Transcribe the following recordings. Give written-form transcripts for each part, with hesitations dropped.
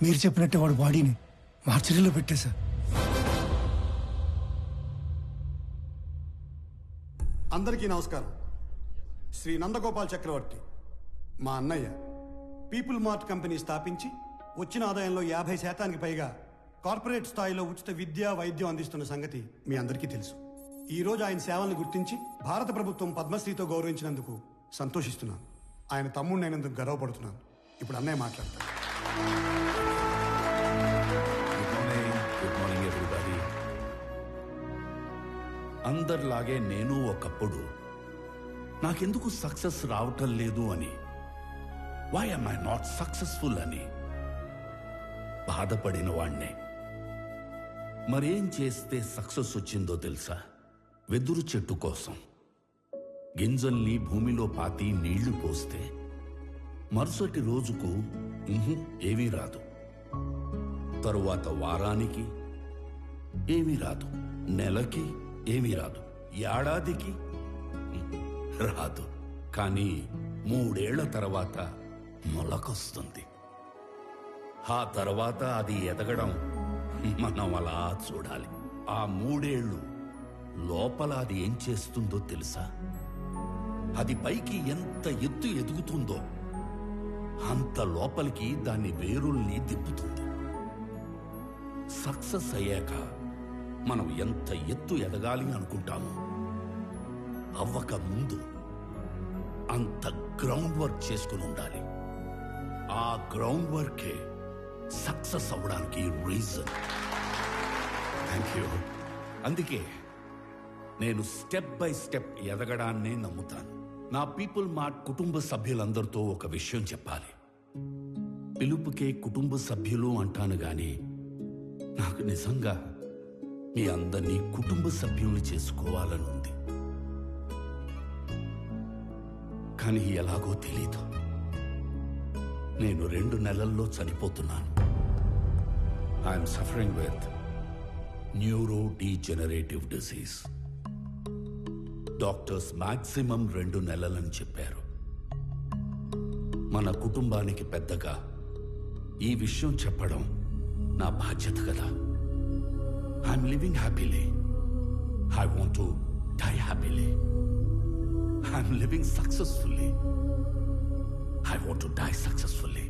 మీరు చెప్పినట్టే వాడు బాడీని మార్చరీలో పెట్టేశా. అందరికీ నమస్కారం. శ్రీ నందగోపాల్ చక్రవర్తి మా అన్నయ్య పీపుల్ మార్ట్ కంపెనీ స్థాపించి వచ్చిన ఆదాయంలో 50% పైగా కార్పొరేట్ స్థాయిలో ఉచిత విద్య వైద్యం అందిస్తున్న సంగతి మీ అందరికీ తెలుసు. ఈ రోజు ఆయన సేవలను గుర్తించి భారత ప్రభుత్వం పద్మశ్రీతో గౌరవించినందుకు సంతోషిస్తున్నాను. ఆయన తమ్ముడిని అయినందుకు గర్వపడుతున్నాను. ఇప్పుడు అన్నయ్య మాట్లాడతారు. Good morning everybody. అందరిలాగే నేను ఒకప్పుడు నాకెందుకు సక్సెస్ రావటం లేదు అని, why am I not successful అని బాధపడిన వాణ్ణే. మరేం చేస్తే సక్సెస్ వచ్చిందో తెలుసా? వెదురు చెట్టు కోసం గింజల్ని భూమిలో పాతి నీళ్లు పోస్తే మరుసటి రోజుకు ఏమీ రాదు, తరువాత వారానికి ఏమీ రాదు, నెలకి ఏమీ రాదు, ఏడాదికి రాదు. కానీ 3 ఏళ్ల తర్వాత మొలకొస్తుంది. ఆ తర్వాత అది ఎదగడం మనం అలా చూడాలి. ఆ 3 ఏళ్ళు లోపల అది ఏం చేస్తుందో తెలుసా? అది పైకి ఎంత ఎత్తు ఎదుగుతుందో అంత లోపలికి దాన్ని వేరుల్ని తిప్పుతుంది. సక్సెస్ అయ్యాక మనం ఎంత ఎత్తు ఎదగాలి అనుకుంటామో అవ్వక ముందు అంత గ్రౌండ్ వర్క్ చేసుకుని ఉండాలి. ఆ గ్రౌండ్ వర్కే సక్సెస్ అవ్వడానికి రీజన్. Thank you. అందుకే నేను స్టెప్ బై స్టెప్ ఎదగడాన్నే నమ్ముతాను. నా పీపుల్ మార్ట్ కుటుంబ సభ్యులందరితో ఒక విషయం చెప్పాలి. పిలుపుకే కుటుంబ సభ్యులు అంటాను గాని నాకు నిజంగా మీ అందరినీ కుటుంబ సభ్యుల్ని చేసుకోవాలని ఉంది. కానీ ఎలాగో తెలీదు. నేను 2 నెలల్లో చనిపోతున్నాను. I'm suffering with neurodegenerative disease. Doctors maximum 2 నెలలని చెప్పారు. మన కుటుంబానికి పెద్దగా ఈ విషయం చెప్పడం నా బాధ్యత కదా. I'm living happily. I want to die happily. I'm living successfully. I want to die successfully.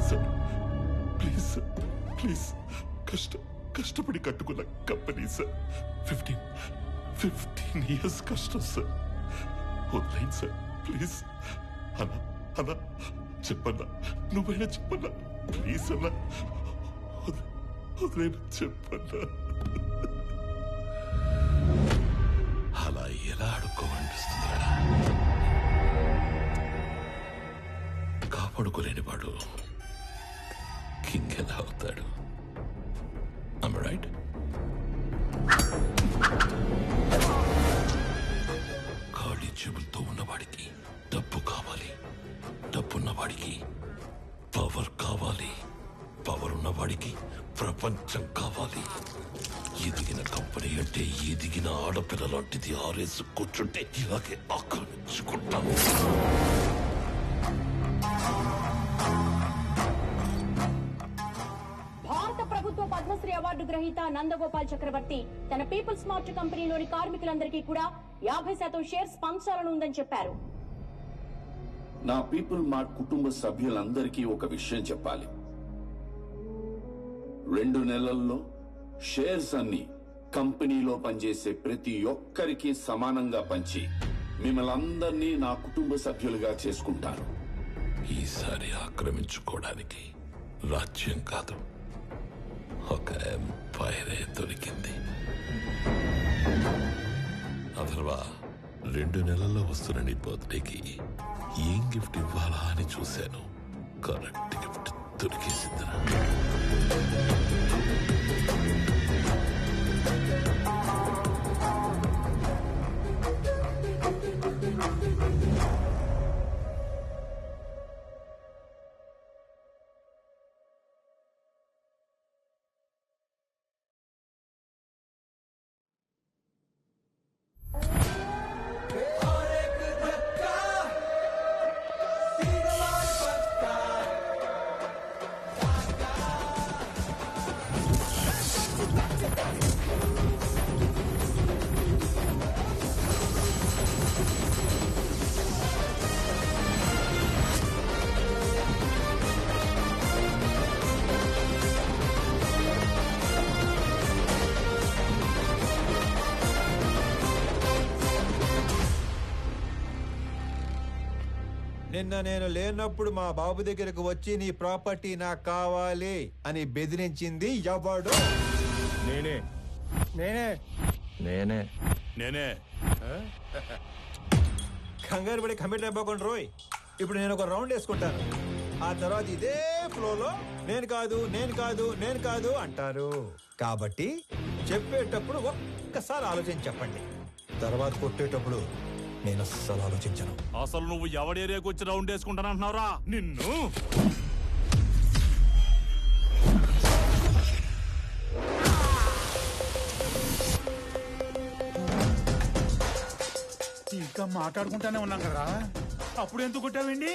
Sir, please, sir, please. కష్టపడి కట్టుకున్న కంపెనీ సార్. 15 years కష్టం సార్. వదిలేండి సార్ ప్లీజ్. అన్నా చెప్పన్నా, నువ్వైనా చెప్పన్నా ప్లీజ్ అన్నా. వదిలేనా చెప్పన్నా. అలా ఎలా అడుక్కోమనిపిస్తుందా? కాపాడుకోలేని వాడు కింగ్ ఎలా అవుతాడు? Am I right? ఖాళీ చెవులతో ఉన్నవాడికి డబ్బు కావాలి, డబ్బున్నవాడికి పవర్ కావాలి, పవర్ ఉన్నవాడికి ప్రపంచం కావాలి. ఎదిగిన కంపెనీ అంటే ఎదిగిన ఆడపిల్ల లాంటిది. ఆరేసు కూర్చుంటే ఇలాగే ఆక్రమించుకుంటాము. భారత ప్రభుత్వ పద్మశ్రీ అవార్డు గ్రహీత నందగోపాల్ చక్రవర్తి తన పీపుల్స్ మార్ట్ కంపెనీలోని కార్మికులందరికీ కూడా 50% షేర్స్ పంచాలని ఉందని చెప్పారు. నా పీపుల్ మార్ట్ కుటుంబ సభ్యులందరికీ ఒక విషయం చెప్పాలి. 2 నెలల్లో షేర్స్ అన్ని కంపెనీలో పనిచేసే ప్రతి ఒక్కరికి సమానంగా పంచి మిమ్మల్ని అందరినీ నా కుటుంబ సభ్యులుగా చేసుకుంటాను. ఈసారి ఆక్రమించుకోవడానికి రాజ్యం కాదు, ఒక ఎంపైరే దొరికింది. అథర్వా, 2 నెలల్లో వస్తున్న నీ బర్త్డేకి ఏం గిఫ్ట్ ఇవ్వాలా అని చూశాను. కరెక్ట్ గిఫ్ట్ దొరికేసిందిరా. నిన్న నేను లేనప్పుడు మా బాబు దగ్గరకు వచ్చి నీ ప్రాపర్టీ నాకు కావాలి అని బెదిరించింది ఎవడు? నేనే నేనే నేనే. నేనే కంగారు పడి కమిట్ అయిపోకుండా రోయ్. ఇప్పుడు నేను ఒక రౌండ్ వేసుకుంటాను. ఆ తర్వాత ఇదే ఫ్లోలో నేను కాదు నేను కాదు నేను కాదు అంటారు. కాబట్టి చెప్పేటప్పుడు ఒక్కసారి ఆలోచించి చెప్పండి. తర్వాత కొట్టేటప్పుడు నేను అస్సలు ఆలోచించను. అసలు నువ్వు ఎవడి ఏరియాకి వచ్చి రౌండ్ వేసుకుంటానంటున్నావురా నిన్ను. ఇంకా మాట్లాడుకుంటానే ఉన్నాం కదా, అప్పుడు ఎందుకు కొట్టావండి?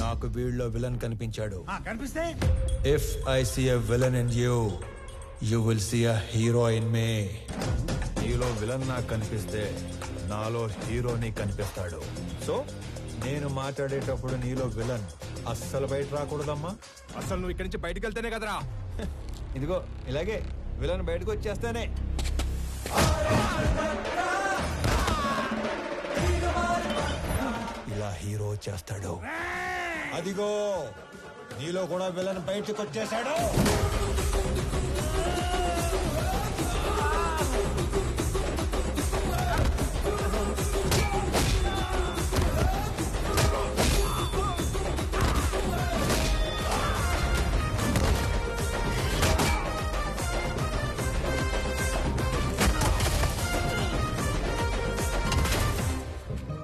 నాకు వీళ్ళలో విలన్ కనిపించాడు. కనిపిస్తే if I see a villain in you, you will see a hero in me. నీలో విలన్ నాకు కనిపిస్తే నాలో హీరోని కనిపిస్తాడు. సో నేను మాట్లాడేటప్పుడు నీలో విలన్ అస్సలు బయట రాకూడదమ్మా. అసలు నువ్వు ఇక్కడి నుంచి బయటకు వెళ్తేనే కదరా. ఇదిగో ఇలాగే విలన్ బయటకు వచ్చేస్తానే. ఇలా హీరో చేస్తాడు. అదిగో నీలో కూడా విలన్ బయటకు వచ్చేసాడు.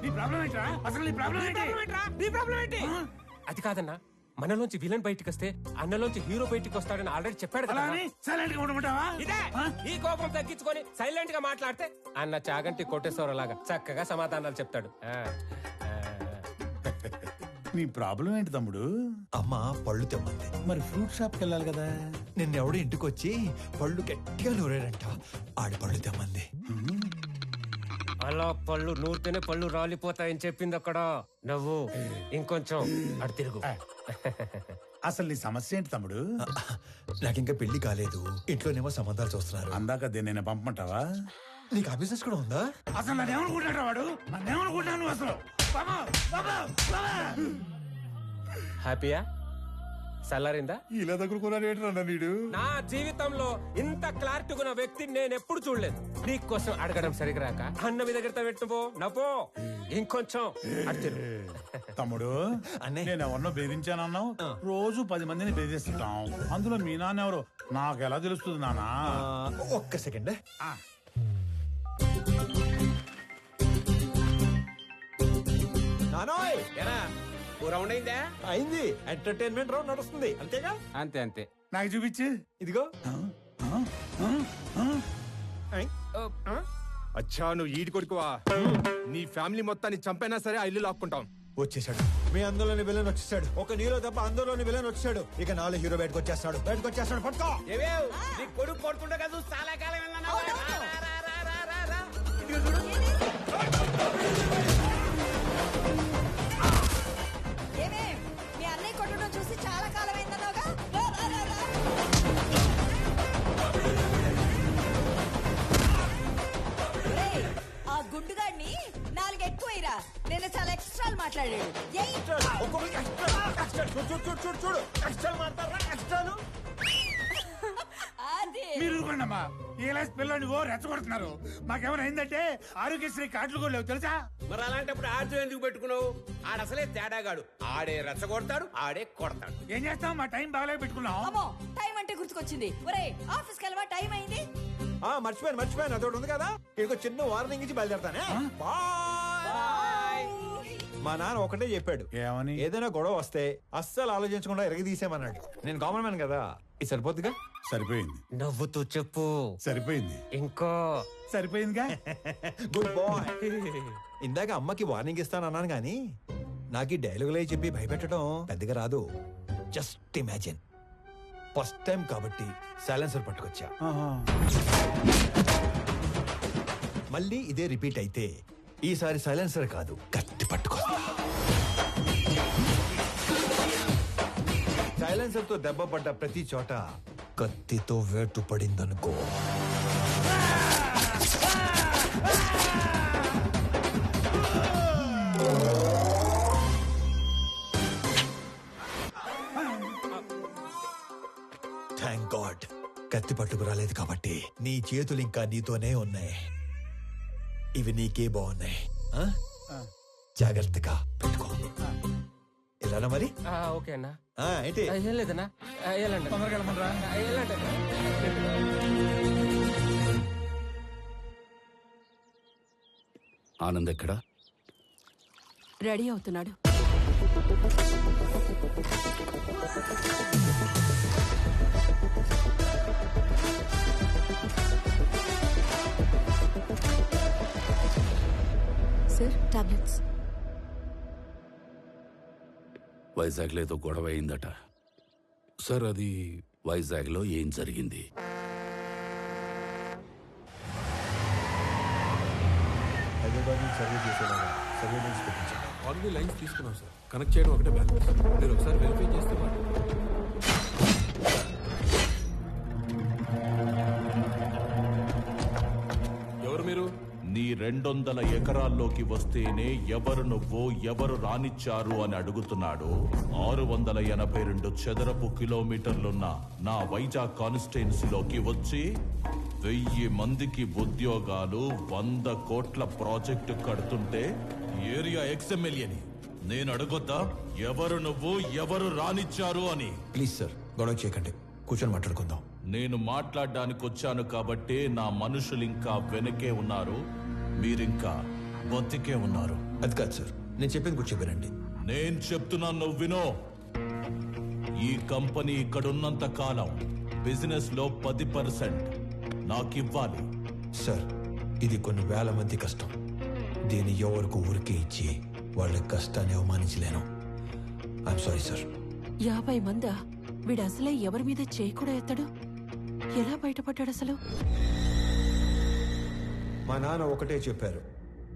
నీ ప్రాబ్లం ఏంట్రా? అసలు నీ ప్రాబ్లం ఏంటి? అది కాదన్నా, మనలోంచి విలన్ బయటికి వస్తే అన్నలోంచి హీరో బయటికి వస్తాడని ఆల్రెడీ చెప్పాడు కదా. అలా అని సైలెంట్ గా ఉండమంటావా? ఇదే ఈ కోపం తగ్గించుకొని సైలెంట్ గా మాట్లాడితే అన్న చాగంటి కోటేశ్వరలాగా చక్కగా సమాధానాలు చెప్తాడు. నీ ప్రాబ్లం ఏంటి తమ్ముడు? అమ్మ పళ్ళు తెమ్మంది. మరి ఫ్రూట్ షాప్ కి వెళ్ళాలి కదా. నిన్నెవడు ఇంటికి వచ్చి పళ్ళు గట్టిగా నూరాడంట. ఆడి పళ్ళు తెమ్మంది. అలా పళ్ళు నూరితేనే పళ్ళు రాలిపోతాయని చెప్పింది అక్కడ. నవ్వు ఇంకొంచెం అటు తిరుగు. అసలు నీ సమస్య ఏంటి తమ్ముడు? నాకింకా పెళ్లి కాలేదు. ఇంట్లోనేమో సంబంధాలు చూస్తున్నారు. అందాక నేను పంపమంటావా? నీకు ఆ బిజినెస్ కూడా ఉందా? అసలు నన్నేమనుకుంటాడు వాడు? నన్నేమనుకుంటాను నువ్వు అసలు? బాబా, బాబా, బాబా. హ్యాపీయా? సల్లారిందా? ఇలా దగ్గరుకున్నాడు ఏంటన్నా వీడు? నా జీవితంలో ఇంత క్లారిటీ ఉన్న వ్యక్తిని నేను ఎప్పుడు చూడలేదు. నీకోసం అడగడం సరిగ్గా రాక అన్న మీ దగ్గర పెట్టుపో నవ్వో ఇంకొంచెం అటు తిరుగు. తమ్ముడు అన్నయ్య. నేను ఎవరినో బెదిరించానన్నావు. రోజు 10 మందిని బెదిరిస్తుంటాం. అందులో మీ నాన్న ఎవరు నాకు ఎలా తెలుస్తుంది నానా? ఒక్క సెకండ్. నానోయ్ రౌండ్ అయిందా? అయింది. ఎంటర్టైన్మెంట్ రౌండ్ నడుస్తుంది అంతేగా? అంతే అంతే. నాకు చూపించు. ఇదిగో. అచ్చా నువ్వు ఈడి కొడుకువా? నీ ఫ్యామిలీ మొత్తాన్ని చంపైనా సరే ఆ ఇల్లు లాక్కుంటాం. వచ్చేసాడు. మీ అందులోని విలన్ వచ్చేసాడు. ఒక నీలో తప్ప అందులోని విలన్ వచ్చాడు. ఇక నాలో హీరో బయటకు వచ్చేస్తాడు. పట్టుకో. నీ కొడుకు కొడుతుండే కదా చాలా కాలం మీ అన్నయ్య కొట్టడం చూసి చాలా కాలం అయిందన్నావుగా. ఆ గుండుగాడిని 4 ఎక్కువైరా. నేను చాలా ఎక్స్ట్రాలు మాట్లాడాడు. మీరు ఊరుకోండమ్మా. ఏలాస్ పిల్లని ఓ రెచ్చగొడుతున్నారు. మాకేమైనా అయిందంటే ఆరోగ్యశ్రీ కార్డులు కూడా లేవు తెలుసా? మరి అలాంటప్పుడు ఆర్జు ఎందుకు పెట్టుకున్నావు? ఆడసలే తేడాగాడు. ఆడే రెచ్చగొడతాడు, ఆడే కొడతాడు. ఏం చేస్తాం? మా టైం బాగాలే పెట్టుకున్నాం. అమ్మో, టైం అంటే గుర్తుకొచ్చింది. ఒరే ఆఫీస్కి వెళ్ళవా? టైం అయింది. మర్చిపోయాను అదొకటి ఉంది కదా. ఇక చిన్న వార్నింగ్ ఇచ్చి బయలుదేరతానే. మా నాన్న ఒకటే చెప్పాడు. ఏమని? ఏదైనా గొడవ వస్తే అస్సలు ఆలోచించకుండా ఎరగదీసేమన్నాడు. నేను కామన్ మ్యాన్ కదా, ఇది సరిపోద్దిగా. సరిపోయింది. నవ్వుతూ చెప్పు. సరిపోయింది. ఇంకో సరిపోయిందిగా. Good bye. ఇందాక అమ్మకి వార్నింగ్ ఇస్తానన్నాను గానీ నాకు ఈ డైలాగులే చెప్పి భయపెట్టడం పెద్దగా రాదు. Just imagine. ఫస్ట్ టైం కాబట్టి సైలెన్సర్ పట్టుకొచ్చా. మళ్ళీ ఇదే రిపీట్ అయితే ఈసారి సైలెన్సర్ కాదు కత్తి పట్టుకొస్తా. సైలెన్సర్ తో దెబ్బ పడ్డ ప్రతి చోట కత్తితో వేటు పడిందనుకో. నీ చేతులు ఇంకా నీతోనే ఉన్నాయి. ఇవి నీకే బాగున్నాయి. జాగ్రత్తగా పెట్టుకో. ఇలానా మరి? ఓకే అన్నా. ఏంటి? ఏం లేదన్నా, వెళ్ళండి. తొందరగా వెళ్ళమనరా. వెళ్ళండి. ఆనంద్ ఎక్కడా? రెడీ అవుతున్నాడు. Sir, tablets. వైజాగ్లో ఏదో గొడవ అయిందట సార్. అది వైజాగ్లో ఏం జరిగింది? హైదరాబాద్ నుంచి సర్వే చేసేలాగా సర్వేలెన్స్ పెట్టించాను. ఆల్రెడీ లైన్స్ తీసుకున్నాం సార్. కనెక్ట్ చేయడం ఒకటే బ్యాలెన్స్. మీరు ఒకసారి వెరిఫై చేస్తే ఎవరు మీరు? నీ 200 ఎకరాల్లోకి వస్తేనే ఎవరు నువ్వు, ఎవరు రానిచ్చారు అని అడుగుతున్నాడు. 682 చదరపు కిలోమీటర్లున్న నా వైజాగ్ కాన్స్టిట్యున్సీలోకి వచ్చి 1000 మందికి ఉద్యోగాలు, 100 కోట్ల ప్రాజెక్టు కడుతుంటే ఏరియా ఎక్స్ఎమ్మెల్యేని నేను అడగొద్దా ఎవరు నువ్వు, ఎవరు రానిచ్చారు అని? ప్లీజ్ సార్, గొడవ చేయకండి, కూర్చొని మాట్లాడుకుందాం. నేను మాట్లాడడానికి వచ్చాను కాబట్టే నా మనుషులు ఇంకా వెనకే ఉన్నారు, మీరింకా బతికే ఉన్నారు. అది కాదు సార్, నేను చెప్పింది కూడా చెప్పానండి. నేను చెప్తున్నాను, నువ్వు వినో. ఈ కంపెనీ ఇక్కడున్నంత కాలం బిజినెస్ లో 10% నాకివ్వాలి. సార్, ఇది కొన్ని వేల మంది కష్టం. దీన్ని ఎవరికి ఊరికే ఇచ్చి వాళ్ళ కష్టాన్ని అవమానించలేను. I'm sorry sir. 50 మందా? వీడు అసలే ఎవరి మీద చేయి కూడా ఎత్తడు. ఎలా బయటపడ్డాడు అసలు? మా నాన్న ఒకటే చెప్పారు,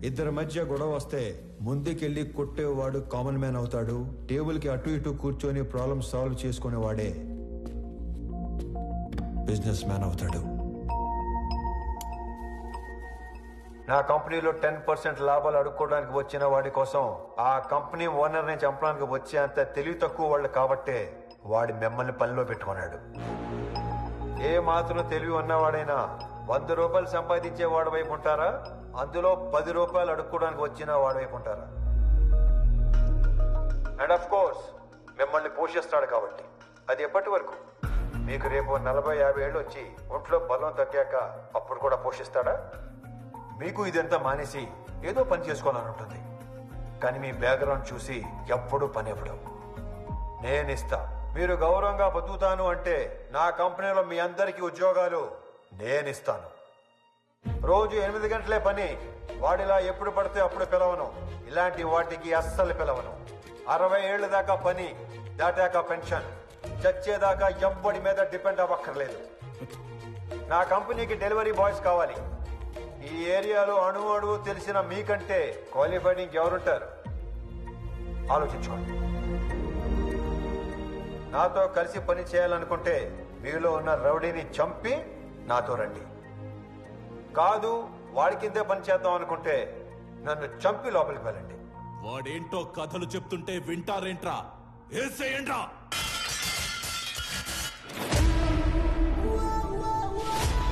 ఇద్దరి మధ్య గొడవ వస్తే ముందుకెళ్ళి కొట్టేవాడు కామన్ మ్యాన్ అవుతాడు, టేబుల్కి అటు ఇటు కూర్చొని ప్రాబ్లం సాల్వ్ చేసుకునేవాడే బిజినెస్ మ్యాన్ అవుతాడు. నా కంపెనీలో 10% లాభాలు అడుక్కోవడానికి వచ్చిన వాడి కోసం ఆ కంపెనీ ఓనర్ని చంపడానికి వచ్చే అంత తెలివి తక్కువ వాళ్ళు కాబట్టే వాడి మిమ్మల్ని పనిలో పెట్టుకున్నాడు. ఏ మాత్రం తెలివి ఉన్నవాడైనా 100 రూపాయలు సంపాదించే వాడి వైపు ఉంటారా, అందులో 10 రూపాయలు అడుక్కోవడానికి వచ్చిన వాడి వైపు ఉంటారా? అండ్ ఆఫ్ కోర్స్ మిమ్మల్ని పోషిస్తాడు కాబట్టి. అది ఎప్పటి వరకు? మీకు రేపు 40-50 ఏళ్ళు వచ్చి ఒంట్లో బలం తగ్గాక అప్పుడు కూడా పోషిస్తాడా? మీకు ఇదంతా మానేసి ఏదో పని చేసుకోవాలని ఉంటుంది, కానీ మీ బ్యాక్గ్రౌండ్ చూసి ఎప్పుడూ పని ఇవ్వడం. నేనిస్తా. మీరు గౌరవంగా బతుకుతాను అంటే నా కంపెనీలో మీ అందరికీ ఉద్యోగాలు నేనిస్తాను. రోజు 8 గంటలే పని. వాడిలా ఎప్పుడు పడితే అప్పుడు పిలవను. ఇలాంటి వాటికి అస్సలు పిలవను. 60 ఏళ్ల దాకా పని, దాటాక పెన్షన్. చచ్చేదాకా ఎవ్వడి మీద డిపెండ్ అవ్వక్కర్లేదు. నా కంపెనీకి డెలివరీ బాయ్స్ కావాలి. ఈ ఏరియాలో అణువు తెలిసిన మీకంటే క్వాలిఫైడ్ ఇంకెవరుంటారు? ఆలోచించుకోండి. నాతో కలిసి పని చేయాలనుకుంటే మీలో ఉన్న రౌడీని చంపి నాతో రండి. కాదు, వాడి కిందే పని చేద్దాం అనుకుంటే నన్ను చంపి లోపలికి వెళ్ళండి. వాడేంటో కథలు చెప్తుంటే వింటారేంట్రా? ఏసేయండ్రా.